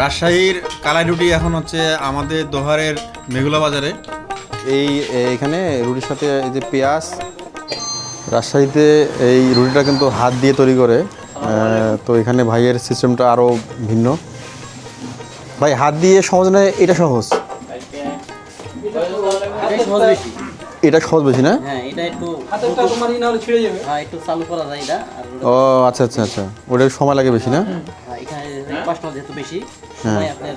রাজশাহীর কালাই রুটি এখন হচ্ছে আমাদের দোহারের মেঘুলা বাজারে। এইখানে রুটির সাথে এই যে পেঁয়াজ, রাজশাহীতে এই রুটিটা কিন্তু হাত দিয়ে তৈরি করে। তো এখানে ভাইয়ের সিস্টেমটা আরও ভিন্ন। ভাই হাত দিয়ে সহজ নয়, এটা সহজ? এটা সহজ বেশি না? হ্যাঁ, এটা একটু হাতে তোমার ই না হলে ছিড়ে যাবে। হ্যাঁ, একটু চালু করা যায় এটা। ও আচ্ছা আচ্ছা আচ্ছা, ওটার সময় লাগে বেশি না? হ্যাঁ, এখানে কষ্ট যেহেতু বেশি সময় আপনার।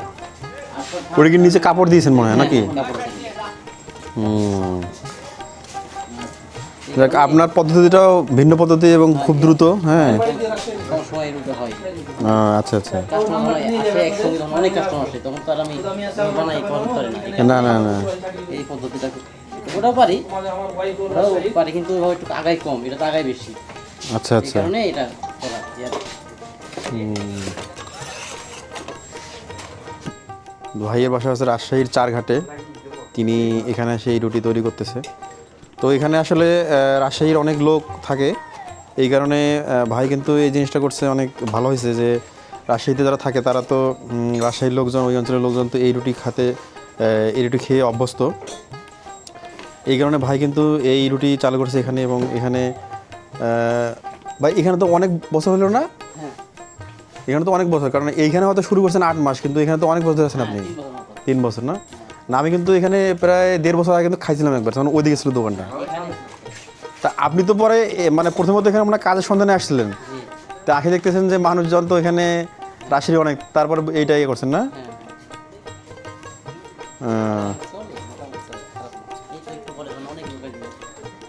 ওটা কি নিচে কাপড় দিয়েছেন মনে হয় নাকি? দেখ আপনার পদ্ধতিটাও ভিন্ন পদ্ধতি এবং খুব দ্রুত। হ্যাঁ, সময় রুটি হয়। আচ্ছা আচ্ছা। কাস্টমার আসে একসঙ্গে, যখন অনেক কাস্টমার আসে তখন তো আর আমি বানাই করতে পারি না না। না না, এই পদ্ধতিটা ওটাও পারি, ওটাও পারি, কিন্তু ওইভাবে একটু আগাই কম, এটা তো আগাই বেশি। আচ্ছা এই আচ্ছা। কারণে এটা করা আর ভাইয়ের বাসা আছে রাজশাহীর চারঘাটে। তিনি এখানে সেই রুটি তৈরি করতেছে। তো এখানে আসলে রাজশাহীর অনেক লোক থাকে, এই কারণে ভাই কিন্তু এই জিনিসটা করছে, অনেক ভালো হয়েছে যে রাজশাহীতে যারা থাকে তারা তো রাজশাহীর লোকজন, ওই অঞ্চলের লোকজন তো এই রুটি খাতে, এই রুটি খেয়ে অভ্যস্ত। এই কারণে ভাই কিন্তু এই রুটি চালু করছে এখানে। এবং এখানে ভাই এখানে তো অনেক বছর হলো না? এখানে তো অনেক বছর, কারণ এইখানে হয়তো শুরু করছেন 8 মাস, কিন্তু এখানে তো অনেক বছর আছেন আপনি। 3 বছর না? না, আমি কিন্তু এখানে প্রায় 1.5 বছর আগে কিন্তু খাইছিলাম একবার, তখন ওইদিকে ছিল দোকানটা। তা আপনি তো পরে মানে প্রথমত এখানে আপনার কাজের সন্ধানে আসছিলেন, তা আগে দেখতেছেন যে মানুষজন তো এখানে রাশির অনেক, তারপর এইটা ইয়ে করছেন না?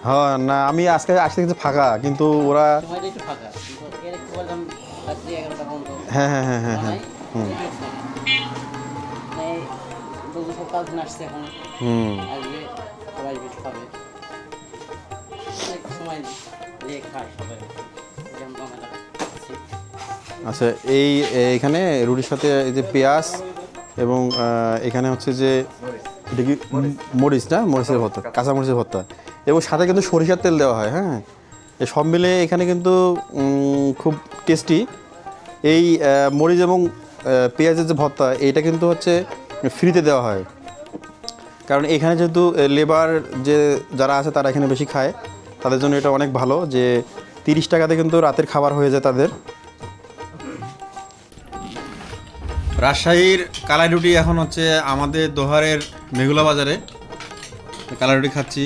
হ্যাঁ, না আমি আজকে আসতে কিন্তু ফাঁকা, কিন্তু ওরা হ্যাঁ হ্যাঁ হ্যাঁ হ্যাঁ হ্যাঁ হুম আচ্ছা। এইখানে রুটির সাথে এই যে পেঁয়াজ এবং এখানে হচ্ছে যে এটা কি মরিচ না, মরিচের ভর্তা, কাঁচা মরিচের ভর্তা, এবং সাথে কিন্তু সরিষার তেল দেওয়া হয়। হ্যাঁ, এই সব মিলে এখানে কিন্তু খুব টেস্টি। এই মরিচ এবং পেঁয়াজের যে ভর্তা, এইটা কিন্তু হচ্ছে ফ্রিতে দেওয়া হয়, কারণ এখানে যেহেতু লেবার যে যারা আছে তারা এখানে বেশি খায়, তাদের জন্য এটা অনেক ভালো যে 30 টাকাতে কিন্তু রাতের খাবার হয়ে যায় তাদের। রাজশাহীর কালাই রুটি এখন হচ্ছে আমাদের দোহারের মেঘুলা বাজারে কালাই রুটি খাচ্ছি।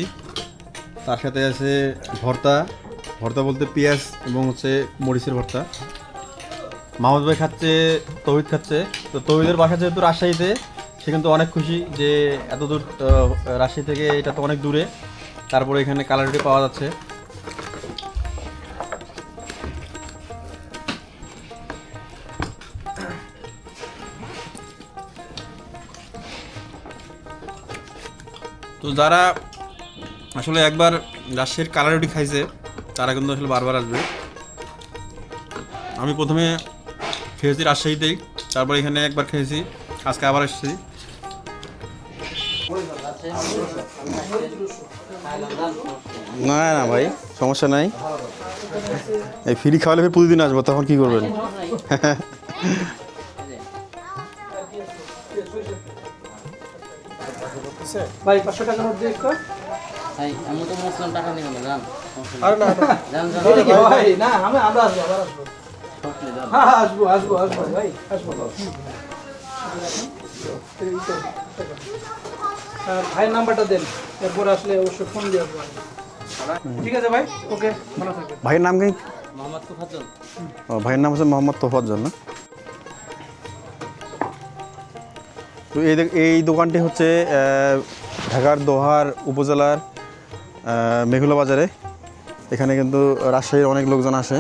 তার সাথে আছে ভর্তা, ভর্তা বলতে পেঁয়াজ এবং হচ্ছে মরিচের ভর্তা। মাহমুদ ভাই খাচ্ছে, তৌহিদ খাচ্ছে। তো তৌহিদের বাসা যেহেতু রাজশাহীতে, সে কিন্তু অনেক খুশি যে এত দূর রাজশাহী থেকে, এটা তো অনেক দূরে, তারপরে এখানে কালাই রুটি পাওয়া যাচ্ছে। তো যারা আসলে একবার রাজশাহীর কালাই রুটি খাইছে তারা কিন্তু আসলে বারবার আসবে। আমি প্রথমে খেয়েছি রাজশাহীতেই, তারপর এখানে একবার খেয়েছি, আজকে আবার এসেছি। না না ভাই, সমস্যা নাই, এই ফ্রি খাওয়ালে ফের প্রতিদিন আসবো, তখন কি করবেন? ভাই 500 টাকা নোট দিয়ে একটু। ভাই আমি তো মুসলিম টাকা নিব না, জান। আরে না ভাই, না আমরা আসবো, আবার আসবো। হ্যাঁ আসবো আসবো আসবো ভাই, আসবো। ভাইয়ের নাম্বারটা দেন, এরপর আসলে অবশ্যই ফোন দিয়ে আসবো। ঠিক আছে ভাই, ওকে, ভালো থাকবেন। ভাইয়ের নাম কি? মোহাম্মদ তুফাজ্জল। ও, ভাইয়ের নাম হচ্ছে মোহাম্মদ তোফাজ্জল না? তো এই দোকানটি হচ্ছে ঢাকার দোহার উপজেলার মেঘুলা বাজারে। এখানে কিন্তু রাজশাহীর অনেক লোকজন আসে।